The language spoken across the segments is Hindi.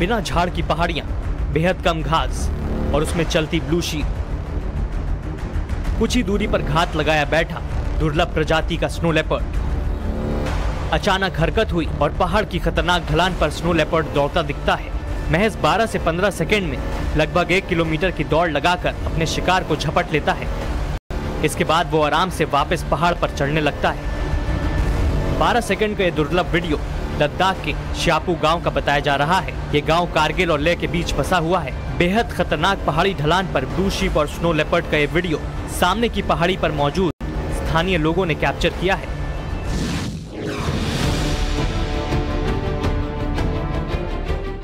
बिना झाड़ की पहाड़ियां, बेहद कम घास और उसमें चलती ब्लू शीप। कुछ ही दूरी पर घात लगाया बैठा दुर्लभ प्रजाति का स्नो लेपर्ड। अचानक हरकत हुई और पहाड़ की खतरनाक ढलान पर स्नो लेपर्ड दौड़ता दिखता है। महज 12 से 15 सेकंड में लगभग 1 किलोमीटर की दौड़ लगाकर अपने शिकार को झपट लेता है। इसके बाद वो आराम से वापस पहाड़ पर चढ़ने लगता है। 12 सेकंड का यह दुर्लभ वीडियो लद्दाख के श्यापू गांव का बताया जा रहा है। ये गांव कारगिल और लेह के बीच बसा हुआ है। बेहद खतरनाक पहाड़ी ढलान पर ब्लू शीप और स्नो लेपर्ड का ये वीडियो सामने की पहाड़ी पर मौजूद स्थानीय लोगों ने कैप्चर किया है।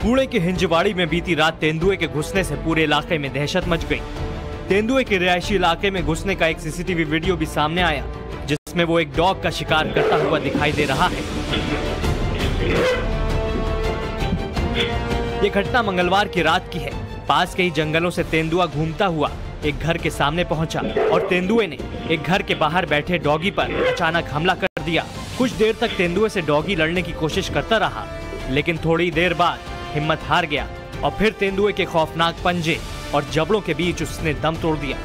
पुणे के हिंजवाड़ी में बीती रात तेंदुए के घुसने से पूरे इलाके में दहशत मच गई। तेंदुए के रिहायशी इलाके में घुसने का एक सीसीटीवी वीडियो भी सामने आया, जिसमें वो एक डॉग का शिकार करता हुआ दिखाई दे रहा है। ये घटना मंगलवार की रात की है। पास के ही जंगलों से तेंदुआ घूमता हुआ एक घर के सामने पहुंचा और तेंदुए ने एक घर के बाहर बैठे डॉगी पर अचानक हमला कर दिया। कुछ देर तक तेंदुए से डॉगी लड़ने की कोशिश करता रहा, लेकिन थोड़ी देर बाद हिम्मत हार गया और फिर तेंदुए के खौफनाक पंजे और जबड़ों के बीच उसने दम तोड़ दिया।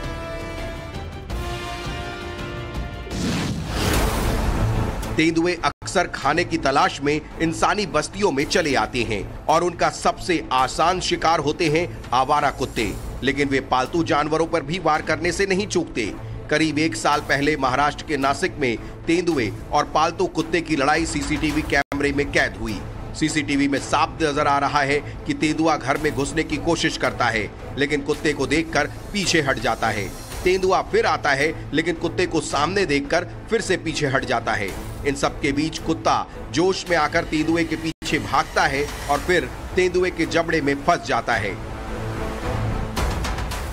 तेंदुए अक्सर खाने की तलाश में इंसानी बस्तियों में चले आते हैं और उनका सबसे आसान शिकार होते हैं आवारा कुत्ते। लेकिन वे पालतू जानवरों पर भी वार करने से नहीं चूकते। करीब 1 साल पहले महाराष्ट्र के नासिक में तेंदुए और पालतू कुत्ते की लड़ाई सीसीटीवी कैमरे में कैद हुई। सीसीटीवी में साफ नजर आ रहा है कि तेंदुआ घर में घुसने की कोशिश करता है, लेकिन कुत्ते को देखकर पीछे हट जाता है। तेंदुआ फिर आता है, लेकिन कुत्ते को सामने देखकर फिर से पीछे हट जाता है। इन सब के बीच कुत्ता जोश में आकर तेंदुए के पीछे भागता है और फिर तेंदुए के जबड़े में फंस जाता है।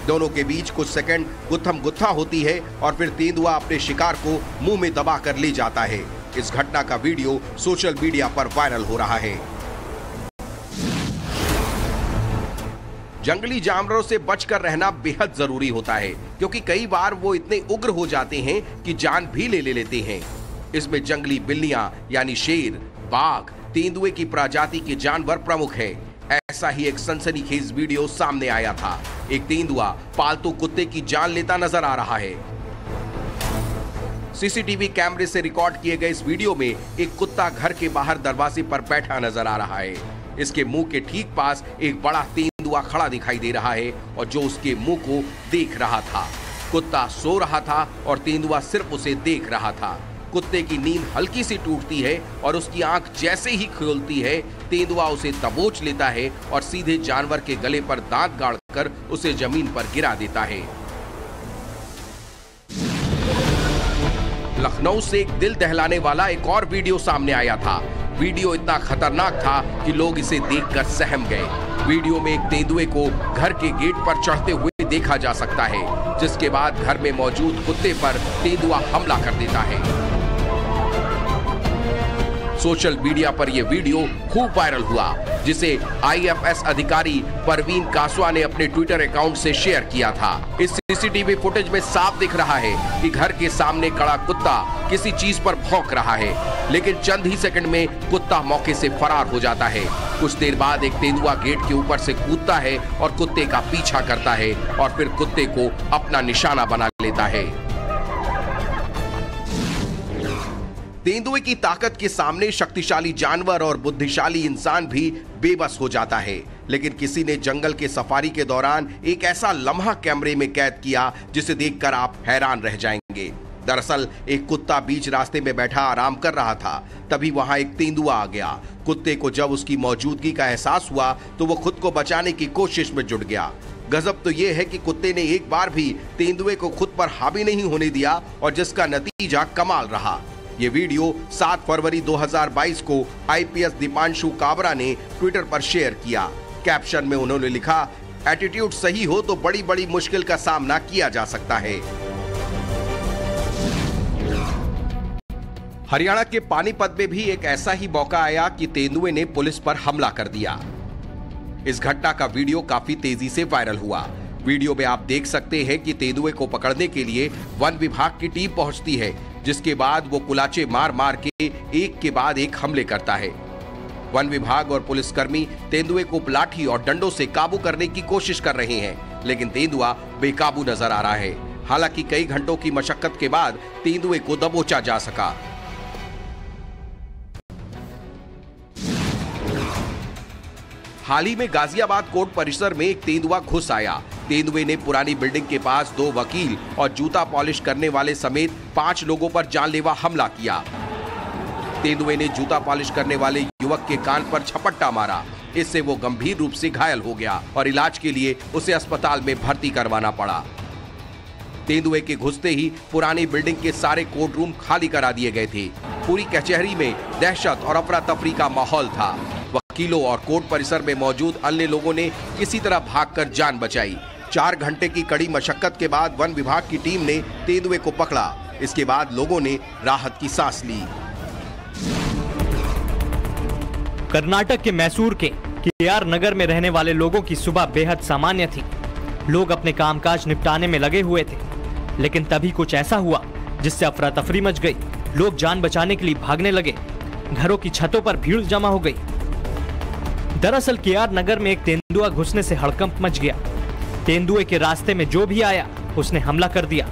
दोनों के बीच कुछ सेकंड गुत्थम गुत्था होती है और फिर तेंदुआ अपने शिकार को मुंह में दबा कर ले जाता है। इस घटना का वीडियो सोशल मीडिया पर वायरल हो रहा है। जंगली जानवरों से बचकर रहना बेहद जरूरी होता है, क्योंकि कई बार वो इतने उग्र हो जाते हैं कि जान भी ले लेते हैं। इसमें जंगली बिल्लियां यानी शेर, बाघ, तेंदुए की प्रजाति के जानवर प्रमुख हैं। ऐसा ही एक सनसनीखेज वीडियो सामने आया था। एक तेंदुआ पालतू कुत्ते की जान लेता नजर आ रहा है। सीसीटीवी कैमरे से रिकॉर्ड किए गए इस वीडियो में एक कुत्ता घर के बाहर दरवाजे पर बैठा नजर आ रहा है। इसके मुंह के ठीक पास एक बड़ा तेंदुआ खड़ा दिखाई दे रहा है और जो उसके मुंह को देख रहा था। कुत्ता सो रहा था और तेंदुआ सिर्फ उसे देख रहा था। कुत्ते की नींद हल्की सी टूटती है और उसकी आंख जैसे ही खुलती है, तेंदुआ उसे दबोच लेता है और सीधे जानवर के गले पर दांत गाड़कर उसे जमीन पर गिरा देता है। लखनऊ से एक दिल दहलाने वाला एक और वीडियो सामने आया था। वीडियो इतना खतरनाक था कि लोग इसे देखकर सहम गए। वीडियो में एक तेंदुए को घर के गेट पर चढ़ते हुए देखा जा सकता है, जिसके बाद घर में मौजूद कुत्ते पर तेंदुआ हमला कर देता है। सोशल मीडिया पर यह वीडियो खूब वायरल हुआ, जिसे आईएफएस अधिकारी परवीन कासवा ने अपने ट्विटर अकाउंट से शेयर किया था। इस सीसीटीवी फुटेज में साफ दिख रहा है कि घर के सामने खड़ा कुत्ता किसी चीज पर भौंक रहा है, लेकिन चंद ही सेकंड में कुत्ता मौके से फरार हो जाता है। कुछ देर बाद एक तेंदुआ गेट के ऊपर से कूदता है और कुत्ते का पीछा करता है और फिर कुत्ते को अपना निशाना बना लेता है। तेंदुए की ताकत के सामने शक्तिशाली जानवर और बुद्धिशाली इंसान भी बेबस हो जाता है। लेकिन किसी ने जंगल के सफारी के दौरान एक ऐसा लम्हा कैमरे में कैद किया जिसे देखकर आप हैरान रह जाएंगे। दरअसल एक कुत्ता बीच रास्ते में बैठा आराम कर रहा था, तभी वहां एक तेंदुआ आ गया। कुत्ते को जब उसकी मौजूदगी का एहसास हुआ तो वो खुद को बचाने की कोशिश में जुट गया। गजब तो यह है कि कुत्ते ने एक बार भी तेंदुए को खुद पर हावी नहीं होने दिया और जिसका नतीजा कमाल रहा। ये वीडियो 7 फरवरी 2022 को आईपीएस दीपांशु काबरा ने ट्विटर पर शेयर किया। कैप्शन में उन्होंने लिखा, एटीट्यूड सही हो तो बड़ी बड़ी मुश्किल का सामना किया जा सकता है। हरियाणा के पानीपत में भी एक ऐसा ही मौका आया कि तेंदुए ने पुलिस पर हमला कर दिया। इस घटना का वीडियो काफी तेजी से वायरल हुआ। वीडियो में आप देख सकते हैं कि तेंदुए को पकड़ने के लिए वन विभाग की टीम पहुंचती है, जिसके बाद वो कुलाचे मार मार के एक के बाद एक हमले करता है। वन विभाग और पुलिसकर्मी तेंदुए को लाठी और डंडों से काबू करने की कोशिश कर रहे हैं, लेकिन तेंदुआ बेकाबू नजर आ रहा है। हालांकि कई घंटों की मशक्कत के बाद तेंदुए को दबोचा जा सका। हाल ही में गाजियाबाद कोर्ट परिसर में एक तेंदुआ घुस आया। तेंदुए ने पुरानी बिल्डिंग के पास 2 वकील और जूता पॉलिश करने वाले समेत 5 लोगों पर जानलेवा हमला किया। तेंदुए ने जूता पॉलिश करने वाले युवक के कान पर झपट्टा मारा। इससे वो गंभीर रूप से घायल हो गया और इलाज के लिए उसे अस्पताल में भर्ती करवाना पड़ा। तेंदुए के घुसते ही पुरानी बिल्डिंग के सारे कोर्ट रूम खाली करा दिए गए थे। पूरी कचहरी में दहशत और अफरा तफरी का माहौल था। वकीलों और कोर्ट परिसर में मौजूद अन्य लोगों ने किसी तरह भागकर जान बचाई। 4 घंटे की कड़ी मशक्कत के बाद वन विभाग की टीम ने तेंदुए को पकड़ा। इसके बाद लोगों ने राहत की सांस ली। कर्नाटक के मैसूर के केआर नगर में रहने वाले लोगों की सुबह बेहद सामान्य थी। लोग अपने कामकाज निपटाने में लगे हुए थे, लेकिन तभी कुछ ऐसा हुआ जिससे अफरा तफरी मच गई। लोग जान बचाने के लिए भागने लगे। घरों की छतों पर भीड़ जमा हो गई। दरअसल केआर नगर में एक तेंदुआ घुसने से हड़कंप मच गया। तेंदुए के रास्ते में जो भी आया उसने हमला कर दिया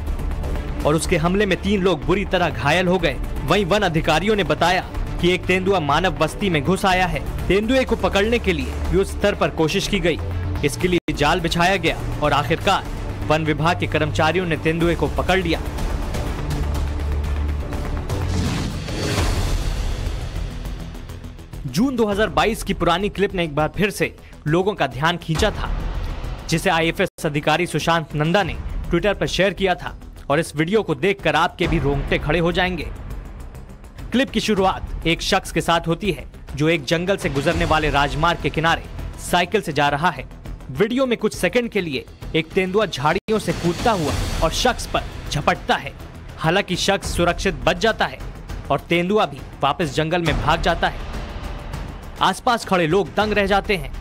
और उसके हमले में 3 लोग बुरी तरह घायल हो गए। वहीं वन अधिकारियों ने बताया कि एक तेंदुआ मानव बस्ती में घुस आया है। तेंदुए को पकड़ने के लिए युद्ध स्तर पर कोशिश की गई। इसके लिए जाल बिछाया गया और आखिरकार वन विभाग के कर्मचारियों ने तेंदुए को पकड़ लिया। जून 2022 की पुरानी क्लिप ने एक बार फिर से लोगों का ध्यान खींचा था, जिसे आईएफएस अधिकारी सुशांत नंदा ने ट्विटर पर शेयर किया था और इस वीडियो को देखकर आपके भी रोंगटे खड़े हो जाएंगे। क्लिप की शुरुआत एक शख्स के साथ होती है जो एक जंगल से गुजरने वाले राजमार्ग के किनारे साइकिल से जा रहा है। वीडियो में कुछ सेकंड के लिए एक तेंदुआ झाड़ियों से कूदता हुआ और शख्स पर झपटता है। हालांकि शख्स सुरक्षित बच जाता है और तेंदुआ भी वापस जंगल में भाग जाता है। आसपास खड़े लोग दंग रह जाते हैं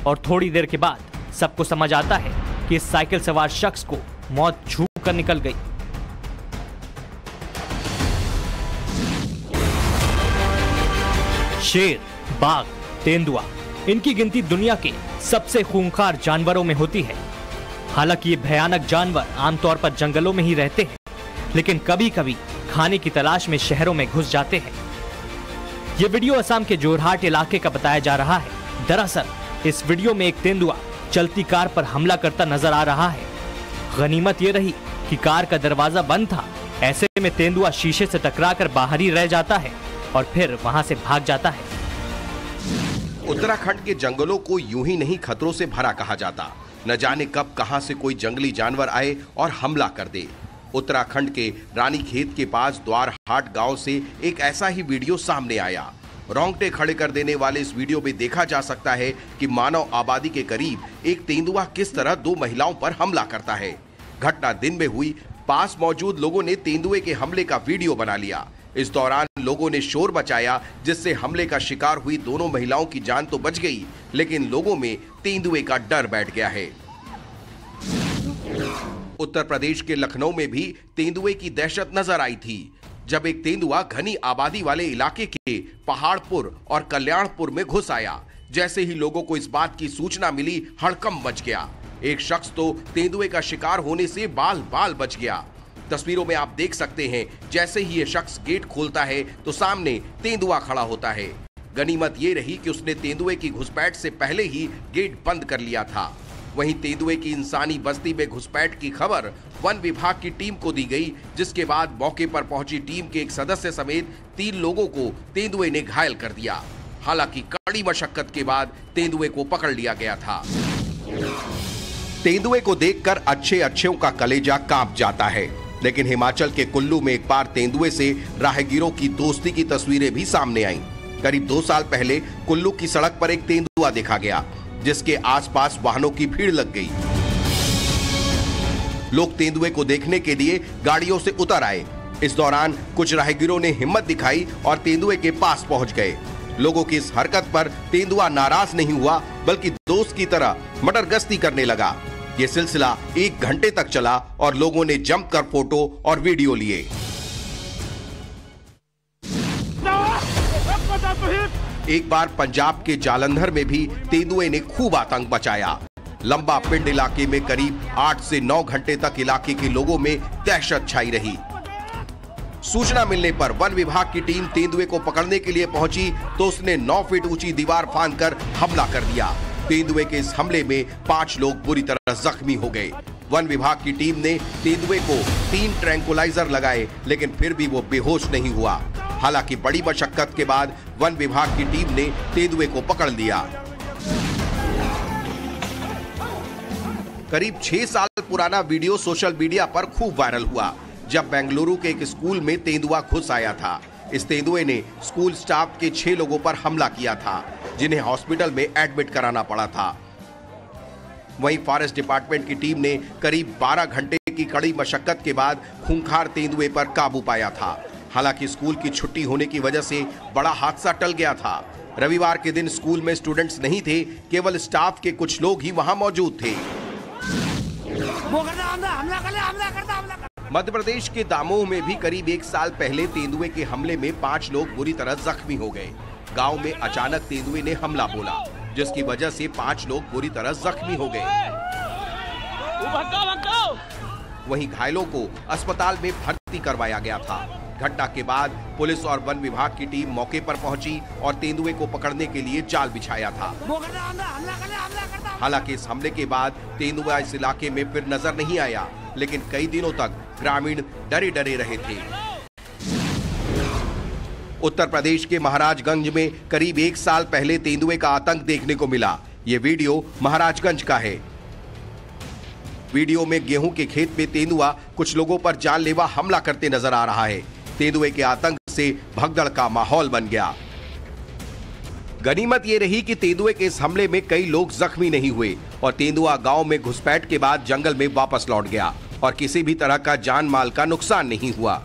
और थोड़ी देर के बाद सबको समझ आता है कि इस साइकिल सवार शख्स को मौत छू कर निकल गई। शेर, बाघ, तेंदुआ, इनकी गिनती दुनिया के सबसे खूंखार जानवरों में होती है। हालांकि ये भयानक जानवर आमतौर पर जंगलों में ही रहते हैं, लेकिन कभी कभी खाने की तलाश में शहरों में घुस जाते हैं। ये वीडियो असम के जोरहाट इलाके का बताया जा रहा है। दरअसल इस वीडियो में एक तेंदुआ चलती कार पर हमला करता नजर आ रहा है। गनीमत ये रही कि कार का दरवाजा बंद था। ऐसे में तेंदुआ शीशे से टकराकर बाहर ही रह जाता है और फिर वहां से भाग जाता है। उत्तराखंड के जंगलों को यूं ही नहीं खतरों से भरा कहा जाता। न जाने कब कहां से कोई जंगली जानवर आए और हमला कर दे। उत्तराखंड के रानीखेत के पास द्वारहाट गांव से एक ऐसा ही वीडियो सामने आया। रोंगटे खड़े कर देने वाले इस वीडियो में देखा जा सकता है कि मानव आबादी के करीब एक तेंदुआ किस तरह 2 महिलाओं पर हमला करता है। घटना दिन में हुई। पास मौजूद लोगों ने तेंदुए के हमले का वीडियो बना लिया। इस दौरान लोगों ने शोर मचाया, जिससे हमले का शिकार हुई दोनों महिलाओं की जान तो बच गई, लेकिन लोगों में तेंदुए का डर बैठ गया है। उत्तर प्रदेश के लखनऊ में भी तेंदुए की दहशत नजर आई थी, जब एक तेंदुआ घनी आबादी वाले इलाके के पहाड़पुर और कल्याणपुर में घुस आया। जैसे ही लोगों को इस बात की सूचना मिली, हड़कंप मच गया। एक शख्स तो तेंदुए का शिकार होने से बाल बाल बच गया। तस्वीरों में आप देख सकते हैं, जैसे ही यह शख्स गेट खोलता है तो सामने तेंदुआ खड़ा होता है। गनीमत ये रही कि उसने तेंदुए की घुसपैठ से पहले ही गेट बंद कर लिया था। वहीं तेंदुए की इंसानी बस्ती में घुसपैठ की खबर वन विभाग की टीम को दी गई, जिसके बाद मौके पर पहुंची टीम के एक सदस्य समेत 3 लोगों को तेंदुए ने घायल कर दिया। हालांकि कड़ी मशक्कत के बाद तेंदुए को पकड़ लिया गया था। तेंदुए को देखकर अच्छों का कलेजा कांप जाता है, लेकिन हिमाचल के कुल्लू में एक बार तेंदुए से राहगीरों की दोस्ती की तस्वीरें भी सामने आईं। करीब 2 साल पहले कुल्लू की सड़क पर एक तेंदुआ देखा गया, जिसके आसपास वाहनों की भीड़ लग गई। लोग तेंदुए को देखने के लिए गाड़ियों से उतर आए। इस दौरान कुछ राहगीरों ने हिम्मत दिखाई और तेंदुए के पास पहुंच गए। लोगों की इस हरकत पर तेंदुआ नाराज नहीं हुआ, बल्कि दोस्त की तरह मटरगश्ती करने लगा। ये सिलसिला 1 घंटे तक चला और लोगों ने जमकर फोटो और वीडियो लिए। एक बार पंजाब के जालंधर में भी तेंदुए ने खूब आतंक मचाया। लंबा पिंड इलाके में करीब 8 से 9 घंटे तक इलाके के लोगों में दहशत छाई रही। सूचना मिलने पर वन विभाग की टीम तेंदुए को पकड़ने के लिए पहुंची तो उसने 9 फीट ऊंची दीवार फांदकर हमला कर दिया। तेंदुए के इस हमले में 5 लोग बुरी तरह जख्मी हो गए। वन विभाग की टीम ने तेंदुए को 3 ट्रैंकुलाइजर लगाए, लेकिन फिर भी वो बेहोश नहीं हुआ। हालांकि बड़ी मशक्कत के बाद वन विभाग की टीम ने तेंदुए को पकड़ लिया। करीब 6 साल पुराना वीडियो सोशल मीडिया पर खूब वायरल हुआ, जब बेंगलुरु के एक स्कूल में तेंदुआ घुस आया था। इस तेंदुए ने स्कूल स्टाफ के 6 लोगों पर हमला किया था, जिन्हें हॉस्पिटल में एडमिट कराना पड़ा था। वहीं फॉरेस्ट डिपार्टमेंट की टीम ने करीब 12 घंटे की कड़ी मशक्कत के बाद खूंखार तेंदुए पर काबू पाया था। हालांकि स्कूल की छुट्टी होने की वजह से बड़ा हादसा टल गया था। रविवार के दिन स्कूल में स्टूडेंट्स नहीं थे, केवल स्टाफ के कुछ लोग ही वहां मौजूद थे। मध्य प्रदेश के दामोह में भी करीब 1 साल पहले तेंदुए के हमले में 5 लोग बुरी तरह जख्मी हो गए। गांव में अचानक तेंदुए ने हमला बोला, जिसकी वजह से 5 लोग बुरी तरह जख्मी हो गए। वहीं घायलों को अस्पताल में भर्ती करवाया गया था। घटना के बाद पुलिस और वन विभाग की टीम मौके पर पहुंची और तेंदुए को पकड़ने के लिए जाल बिछाया था। हालांकि इस हमले के बाद तेंदुआ इस इलाके में फिर नजर नहीं आया, लेकिन कई दिनों तक ग्रामीण डरे डरे रहे थे। उत्तर प्रदेश के महाराजगंज में करीब 1 साल पहले तेंदुए का आतंक देखने को मिला। ये वीडियो महाराजगंज का है। वीडियो में गेहूं के खेत में तेंदुआ कुछ लोगों पर जानलेवा हमला करते नजर आ रहा है। तेंदुए के आतंक से भगदड़ का माहौल बन गया। गनीमत ये रही कि तेंदुए के इस हमले में कई लोग जख्मी नहीं हुए और तेंदुआ गांव में घुसपैठ के बाद जंगल में वापस लौट गया और किसी भी तरह का जान माल का नुकसान नहीं हुआ।